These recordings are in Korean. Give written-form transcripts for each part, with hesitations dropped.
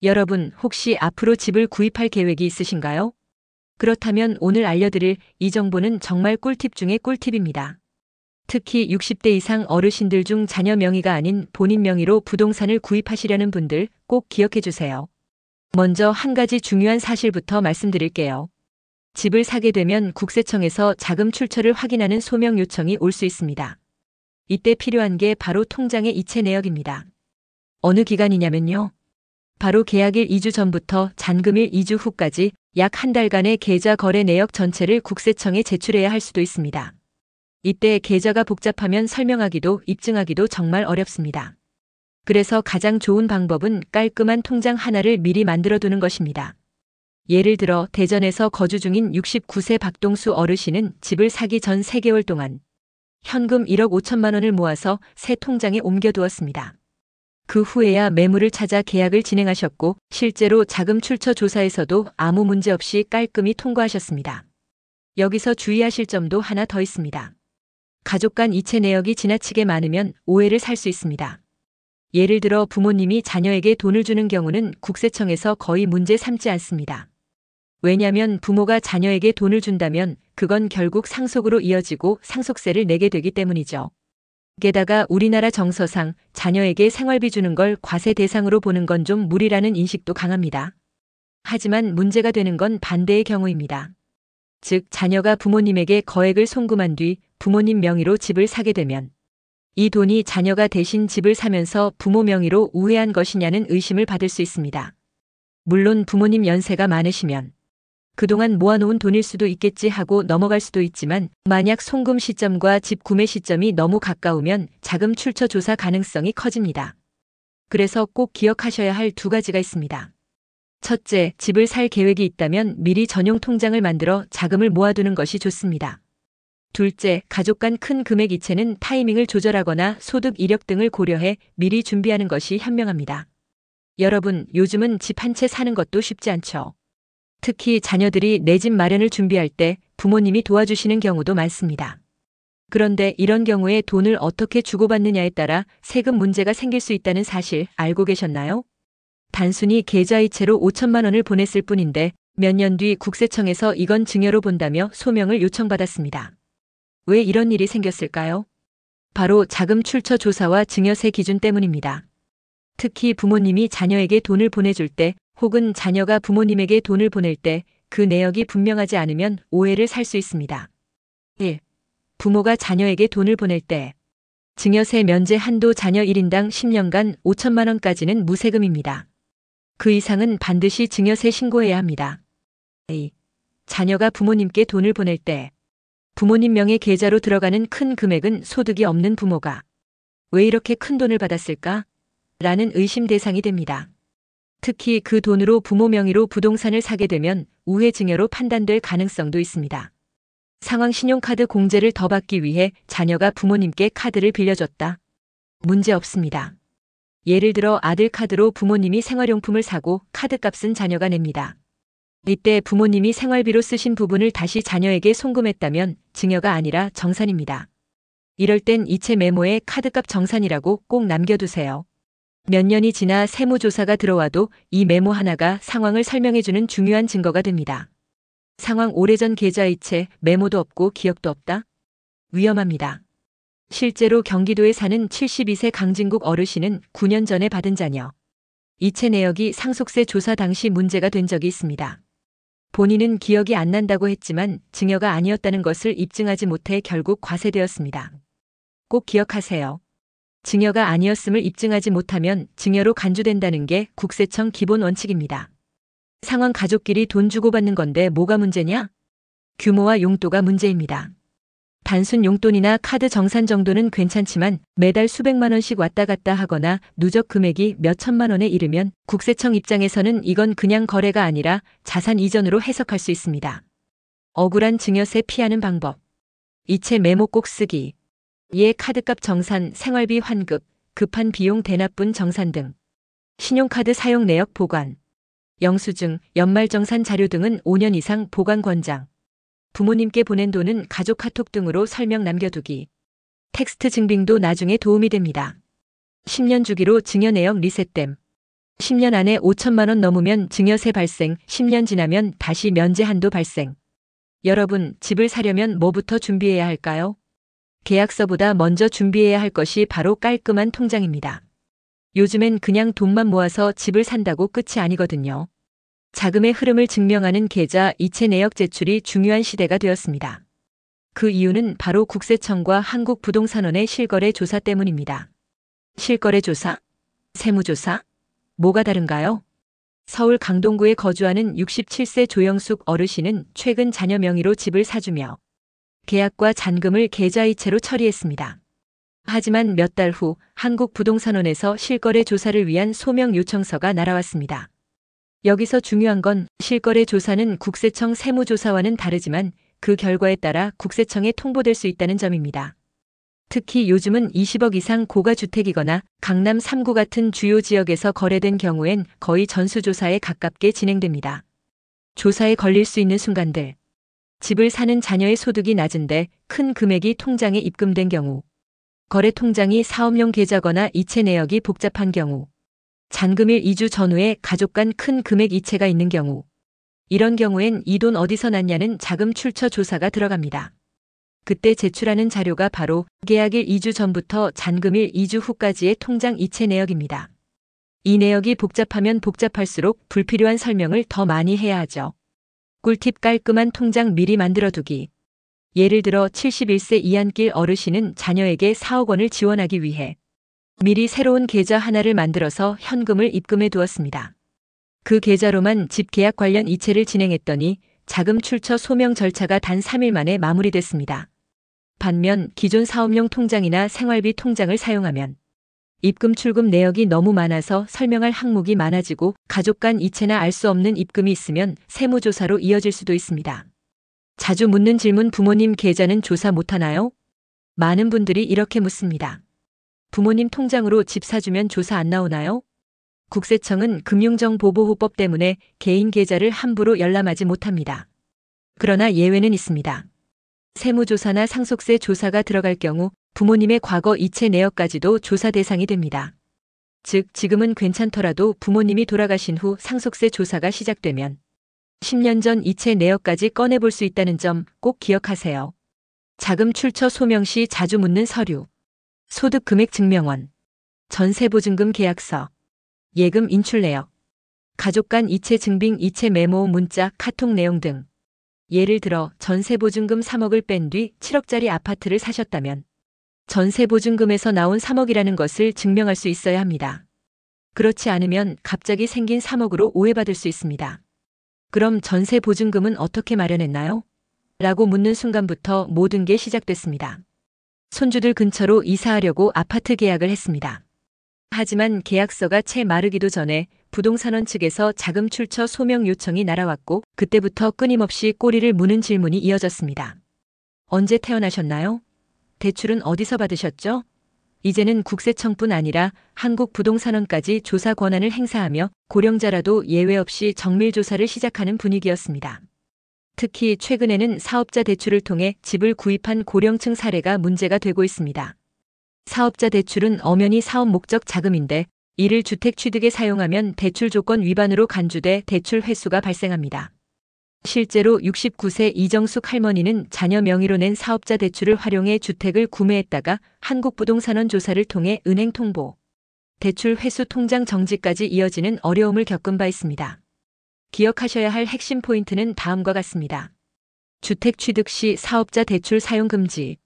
여러분, 혹시 앞으로 집을 구입할 계획이 있으신가요? 그렇다면 오늘 알려드릴 이 정보는 정말 꿀팁 중의 꿀팁입니다. 특히 60대 이상 어르신들 중 자녀 명의가 아닌 본인 명의로 부동산을 구입하시려는 분들 꼭 기억해 주세요. 먼저 한 가지 중요한 사실부터 말씀드릴게요. 집을 사게 되면 국세청에서 자금 출처를 확인하는 소명 요청이 올 수 있습니다. 이때 필요한 게 바로 통장의 이체 내역입니다. 어느 기간이냐면요. 바로 계약일 2주 전부터 잔금일 2주 후까지 약 한 달간의 계좌 거래 내역 전체를 국세청에 제출해야 할 수도 있습니다. 이때 계좌가 복잡하면 설명하기도 입증하기도 정말 어렵습니다. 그래서 가장 좋은 방법은 깔끔한 통장 하나를 미리 만들어 두는 것입니다. 예를 들어 대전에서 거주 중인 69세 박동수 어르신은 집을 사기 전 3개월 동안 현금 1억 5천만 원을 모아서 새 통장에 옮겨두었습니다. 그 후에야 매물을 찾아 계약을 진행하셨고 실제로 자금 출처 조사에서도 아무 문제 없이 깔끔히 통과하셨습니다. 여기서 주의하실 점도 하나 더 있습니다. 가족 간 이체 내역이 지나치게 많으면 오해를 살 수 있습니다. 예를 들어 부모님이 자녀에게 돈을 주는 경우는 국세청에서 거의 문제 삼지 않습니다. 왜냐하면 부모가 자녀에게 돈을 준다면 그건 결국 상속으로 이어지고 상속세를 내게 되기 때문이죠. 게다가 우리나라 정서상 자녀에게 생활비 주는 걸 과세 대상으로 보는 건 좀 무리라는 인식도 강합니다. 하지만 문제가 되는 건 반대의 경우입니다. 즉, 자녀가 부모님에게 거액을 송금한 뒤 부모님 명의로 집을 사게 되면 이 돈이 자녀가 대신 집을 사면서 부모 명의로 우회한 것이냐는 의심을 받을 수 있습니다. 물론 부모님 연세가 많으시면 그동안 모아놓은 돈일 수도 있겠지 하고 넘어갈 수도 있지만 만약 송금 시점과 집 구매 시점이 너무 가까우면 자금 출처 조사 가능성이 커집니다. 그래서 꼭 기억하셔야 할 2가지가 있습니다. 첫째, 집을 살 계획이 있다면 미리 전용 통장을 만들어 자금을 모아두는 것이 좋습니다. 둘째, 가족 간 큰 금액 이체는 타이밍을 조절하거나 소득 이력 등을 고려해 미리 준비하는 것이 현명합니다. 여러분, 요즘은 집 한 채 사는 것도 쉽지 않죠. 특히 자녀들이 내 집 마련을 준비할 때 부모님이 도와주시는 경우도 많습니다. 그런데 이런 경우에 돈을 어떻게 주고받느냐에 따라 세금 문제가 생길 수 있다는 사실 알고 계셨나요? 단순히 계좌이체로 5천만 원을 보냈을 뿐인데 몇 년 뒤 국세청에서 이건 증여로 본다며 소명을 요청받았습니다. 왜 이런 일이 생겼을까요? 바로 자금 출처 조사와 증여세 기준 때문입니다. 특히 부모님이 자녀에게 돈을 보내줄 때 혹은 자녀가 부모님에게 돈을 보낼 때 그 내역이 분명하지 않으면 오해를 살 수 있습니다. 1. 부모가 자녀에게 돈을 보낼 때 증여세 면제 한도 자녀 1인당 10년간 5천만 원까지는 무세금입니다. 그 이상은 반드시 증여세 신고해야 합니다. 2. 자녀가 부모님께 돈을 보낼 때 부모님 명의 계좌로 들어가는 큰 금액은 소득이 없는 부모가 왜 이렇게 큰 돈을 받았을까? 라는 의심 대상이 됩니다. 특히 그 돈으로 부모 명의로 부동산을 사게 되면 우회 증여로 판단될 가능성도 있습니다. 상황 신용카드 공제를 더 받기 위해 자녀가 부모님께 카드를 빌려줬다. 문제 없습니다. 예를 들어 아들 카드로 부모님이 생활용품을 사고 카드값은 자녀가 냅니다. 이때 부모님이 생활비로 쓰신 부분을 다시 자녀에게 송금했다면 증여가 아니라 정산입니다. 이럴 땐 이체 메모에 카드값 정산이라고 꼭 남겨두세요. 몇 년이 지나 세무조사가 들어와도 이 메모 하나가 상황을 설명해주는 중요한 증거가 됩니다. 상황 오래전 계좌이체, 메모도 없고 기억도 없다? 위험합니다. 실제로 경기도에 사는 72세 강진국 어르신은 9년 전에 받은 자녀 이체 내역이 상속세 조사 당시 문제가 된 적이 있습니다. 본인은 기억이 안 난다고 했지만 증여가 아니었다는 것을 입증하지 못해 결국 과세되었습니다. 꼭 기억하세요. 증여가 아니었음을 입증하지 못하면 증여로 간주된다는 게 국세청 기본 원칙입니다. 상황 가족끼리 돈 주고받는 건데 뭐가 문제냐? 규모와 용도가 문제입니다. 단순 용돈이나 카드 정산 정도는 괜찮지만 매달 수백만 원씩 왔다 갔다 하거나 누적 금액이 몇 천만 원에 이르면 국세청 입장에서는 이건 그냥 거래가 아니라 자산 이전으로 해석할 수 있습니다. 억울한 증여세 피하는 방법. 이체 메모 꼭 쓰기. 이에 카드값 정산, 생활비 환급, 급한 비용 대납분 정산 등. 신용카드 사용 내역 보관. 영수증, 연말정산 자료 등은 5년 이상 보관 권장. 부모님께 보낸 돈은 가족 카톡 등으로 설명 남겨두기. 텍스트 증빙도 나중에 도움이 됩니다. 10년 주기로 증여 내역 리셋됨. 10년 안에 5천만 원 넘으면 증여세 발생, 10년 지나면 다시 면제 한도 발생. 여러분, 집을 사려면 뭐부터 준비해야 할까요? 계약서보다 먼저 준비해야 할 것이 바로 깔끔한 통장입니다. 요즘엔 그냥 돈만 모아서 집을 산다고 끝이 아니거든요. 자금의 흐름을 증명하는 계좌, 이체 내역 제출이 중요한 시대가 되었습니다. 그 이유는 바로 국세청과 한국부동산원의 실거래 조사 때문입니다. 실거래 조사? 세무조사? 뭐가 다른가요? 서울 강동구에 거주하는 67세 조영숙 어르신은 최근 자녀 명의로 집을 사주며 계약과 잔금을 계좌이체로 처리했습니다. 하지만 몇 달 후 한국부동산원에서 실거래 조사를 위한 소명 요청서가 날아왔습니다. 여기서 중요한 건 실거래 조사는 국세청 세무조사와는 다르지만 그 결과에 따라 국세청에 통보될 수 있다는 점입니다. 특히 요즘은 20억 이상 고가주택이거나 강남 3구 같은 주요 지역에서 거래된 경우엔 거의 전수조사에 가깝게 진행됩니다. 조사에 걸릴 수 있는 순간들. 집을 사는 자녀의 소득이 낮은데 큰 금액이 통장에 입금된 경우. 거래 통장이 사업용 계좌거나 이체 내역이 복잡한 경우. 잔금일 2주 전후에 가족 간 큰 금액 이체가 있는 경우. 이런 경우엔 이 돈 어디서 났냐는 자금 출처 조사가 들어갑니다. 그때 제출하는 자료가 바로 계약일 2주 전부터 잔금일 2주 후까지의 통장 이체 내역입니다. 이 내역이 복잡하면 복잡할수록 불필요한 설명을 더 많이 해야 하죠. 꿀팁 깔끔한 통장 미리 만들어두기. 예를 들어 71세 이한길 어르신은 자녀에게 4억 원을 지원하기 위해 미리 새로운 계좌 하나를 만들어서 현금을 입금해 두었습니다. 그 계좌로만 집 계약 관련 이체를 진행했더니 자금 출처 소명 절차가 단 3일 만에 마무리됐습니다. 반면 기존 사업용 통장이나 생활비 통장을 사용하면 입금 출금 내역이 너무 많아서 설명할 항목이 많아지고 가족 간 이체나 알 수 없는 입금이 있으면 세무조사로 이어질 수도 있습니다. 자주 묻는 질문 부모님 계좌는 조사 못하나요? 많은 분들이 이렇게 묻습니다. 부모님 통장으로 집 사주면 조사 안 나오나요? 국세청은 금융정보보호법 때문에 개인 계좌를 함부로 열람하지 못합니다. 그러나 예외는 있습니다. 세무조사나 상속세 조사가 들어갈 경우 부모님의 과거 이체 내역까지도 조사 대상이 됩니다. 즉, 지금은 괜찮더라도 부모님이 돌아가신 후 상속세 조사가 시작되면 10년 전 이체 내역까지 꺼내볼 수 있다는 점 꼭 기억하세요. 자금 출처 소명 시 자주 묻는 서류. 소득 금액 증명원, 전세보증금 계약서, 예금 인출 내역, 가족 간 이체 증빙 이체 메모 문자 카톡 내용 등. 예를 들어 전세보증금 3억을 뺀 뒤 7억짜리 아파트를 사셨다면 전세보증금에서 나온 3억이라는 것을 증명할 수 있어야 합니다. 그렇지 않으면 갑자기 생긴 3억으로 오해받을 수 있습니다. 그럼 전세보증금은 어떻게 마련했나요? 라고 묻는 순간부터 모든 게 시작됐습니다. 손주들 근처로 이사하려고 아파트 계약을 했습니다. 하지만 계약서가 채 마르기도 전에 부동산원 측에서 자금 출처 소명 요청이 날아왔고 그때부터 끊임없이 꼬리를 무는 질문이 이어졌습니다. 언제 태어나셨나요? 대출은 어디서 받으셨죠? 이제는 국세청뿐 아니라 한국부동산원까지 조사 권한을 행사하며 고령자라도 예외 없이 정밀조사를 시작하는 분위기였습니다. 특히 최근에는 사업자 대출을 통해 집을 구입한 고령층 사례가 문제가 되고 있습니다. 사업자 대출은 엄연히 사업 목적 자금인데 이를 주택 취득에 사용하면 대출 조건 위반으로 간주돼 대출 회수가 발생합니다. 실제로 69세 이정숙 할머니는 자녀 명의로 낸 사업자 대출을 활용해 주택을 구매했다가 한국부동산원 조사를 통해 은행 통보, 대출 회수 통장 정지까지 이어지는 어려움을 겪은 바 있습니다. 기억하셔야 할 핵심 포인트는 다음과 같습니다. 주택 취득 시 사업자 대출 사용 금지,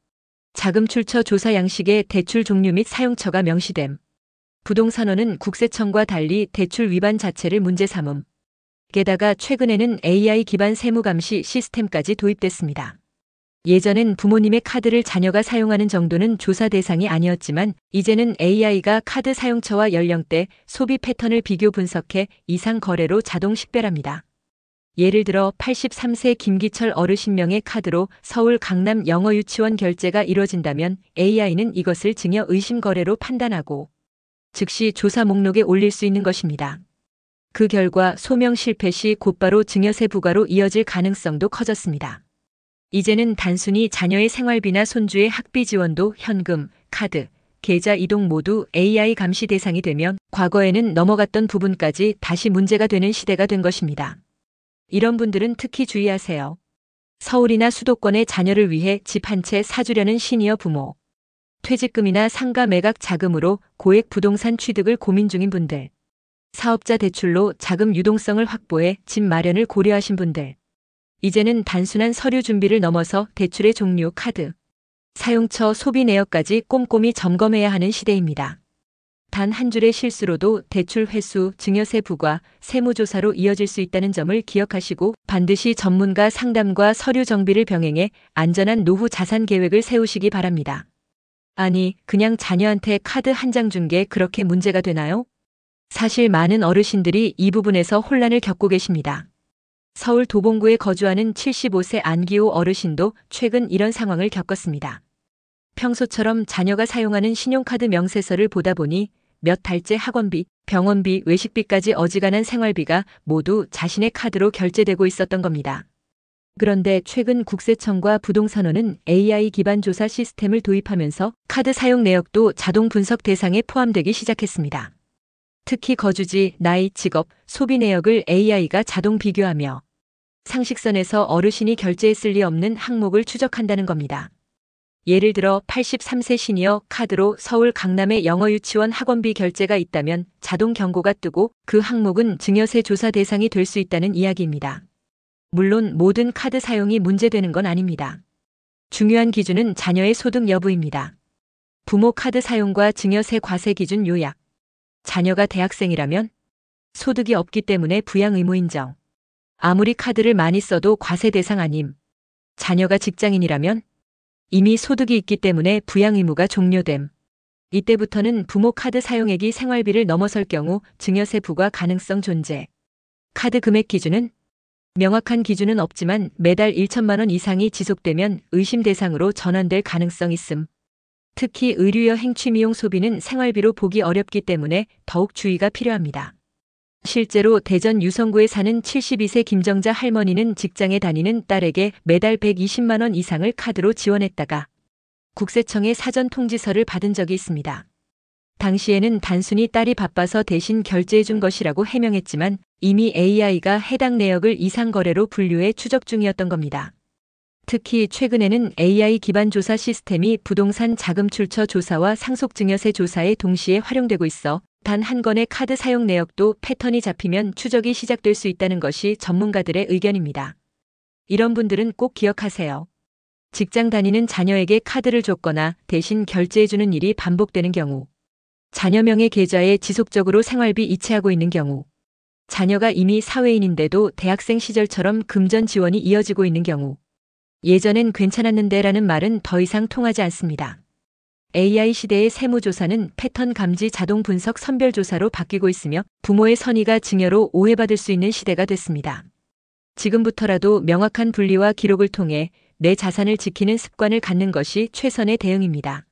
자금 출처 조사 양식의 대출 종류 및 사용처가 명시됨, 부동산원은 국세청과 달리 대출 위반 자체를 문제 삼음. 게다가 최근에는 AI 기반 세무 감시 시스템까지 도입됐습니다. 예전엔 부모님의 카드를 자녀가 사용하는 정도는 조사 대상이 아니었지만 이제는 AI가 카드 사용처와 연령대, 소비 패턴을 비교 분석해 이상 거래로 자동 식별합니다. 예를 들어 83세 김기철 어르신 명의 카드로 서울 강남 영어 유치원 결제가 이뤄진다면 AI는 이것을 증여 의심 거래로 판단하고 즉시 조사 목록에 올릴 수 있는 것입니다. 그 결과 소명 실패 시 곧바로 증여세 부과로 이어질 가능성도 커졌습니다. 이제는 단순히 자녀의 생활비나 손주의 학비 지원도 현금, 카드, 계좌 이동 모두 AI 감시 대상이 되면 과거에는 넘어갔던 부분까지 다시 문제가 되는 시대가 된 것입니다. 이런 분들은 특히 주의하세요. 서울이나 수도권의 자녀를 위해 집 한 채 사주려는 시니어 부모. 퇴직금이나 상가 매각 자금으로 고액 부동산 취득을 고민 중인 분들. 사업자 대출로 자금 유동성을 확보해 집 마련을 고려하신 분들. 이제는 단순한 서류 준비를 넘어서 대출의 종류, 카드, 사용처, 소비 내역까지 꼼꼼히 점검해야 하는 시대입니다. 단 한 줄의 실수로도 대출 회수, 증여세 부과, 세무조사로 이어질 수 있다는 점을 기억하시고 반드시 전문가 상담과 서류 정비를 병행해 안전한 노후 자산 계획을 세우시기 바랍니다. 아니, 그냥 자녀한테 카드 한 장 준 게 그렇게 문제가 되나요? 사실 많은 어르신들이 이 부분에서 혼란을 겪고 계십니다. 서울 도봉구에 거주하는 75세 안기호 어르신도 최근 이런 상황을 겪었습니다. 평소처럼 자녀가 사용하는 신용카드 명세서를 보다 보니 몇 달째 학원비, 병원비, 외식비까지 어지간한 생활비가 모두 자신의 카드로 결제되고 있었던 겁니다. 그런데 최근 국세청과 부동산원은 AI 기반 조사 시스템을 도입하면서 카드 사용 내역도 자동 분석 대상에 포함되기 시작했습니다. 특히 거주지, 나이, 직업, 소비 내역을 AI가 자동 비교하며 상식선에서 어르신이 결제했을 리 없는 항목을 추적한다는 겁니다. 예를 들어 83세 시니어 카드로 서울 강남의 영어 유치원 학원비 결제가 있다면 자동 경고가 뜨고 그 항목은 증여세 조사 대상이 될 수 있다는 이야기입니다. 물론 모든 카드 사용이 문제되는 건 아닙니다. 중요한 기준은 자녀의 소득 여부입니다. 부모 카드 사용과 증여세 과세 기준 요약. 자녀가 대학생이라면 소득이 없기 때문에 부양 의무 인정. 아무리 카드를 많이 써도 과세 대상 아님. 자녀가 직장인이라면 이미 소득이 있기 때문에 부양 의무가 종료됨. 이때부터는 부모 카드 사용액이 생활비를 넘어설 경우 증여세 부과 가능성 존재. 카드 금액 기준은 명확한 기준은 없지만 매달 1천만 원 이상이 지속되면 의심 대상으로 전환될 가능성 있음. 특히 의류여행 취미용 소비는 생활비로 보기 어렵기 때문에 더욱 주의가 필요합니다. 실제로 대전 유성구에 사는 72세 김정자 할머니는 직장에 다니는 딸에게 매달 120만 원 이상을 카드로 지원했다가 국세청의 사전 통지서를 받은 적이 있습니다. 당시에는 단순히 딸이 바빠서 대신 결제해준 것이라고 해명했지만 이미 AI가 해당 내역을 이상거래로 분류해 추적 중이었던 겁니다. 특히 최근에는 AI 기반 조사 시스템이 부동산 자금 출처 조사와 상속증여세 기사에 동시에 활용되고 있어 단 한 건의 카드 사용 내역도 패턴이 잡히면 추적이 시작될 수 있다는 것이 전문가들의 의견입니다. 이런 분들은 꼭 기억하세요. 직장 다니는 자녀에게 카드를 줬거나 대신 결제해주는 일이 반복되는 경우, 자녀 명의 계좌에 지속적으로 생활비 이체하고 있는 경우, 자녀가 이미 사회인인데도 대학생 시절처럼 금전 지원이 이어지고 있는 경우, 예전엔 괜찮았는데 라는 말은 더 이상 통하지 않습니다. AI 시대의 세무조사는 패턴 감지 자동 분석 선별조사로 바뀌고 있으며 부모의 선의가 증여로 오해받을 수 있는 시대가 됐습니다. 지금부터라도 명확한 분리와 기록을 통해 내 자산을 지키는 습관을 갖는 것이 최선의 대응입니다.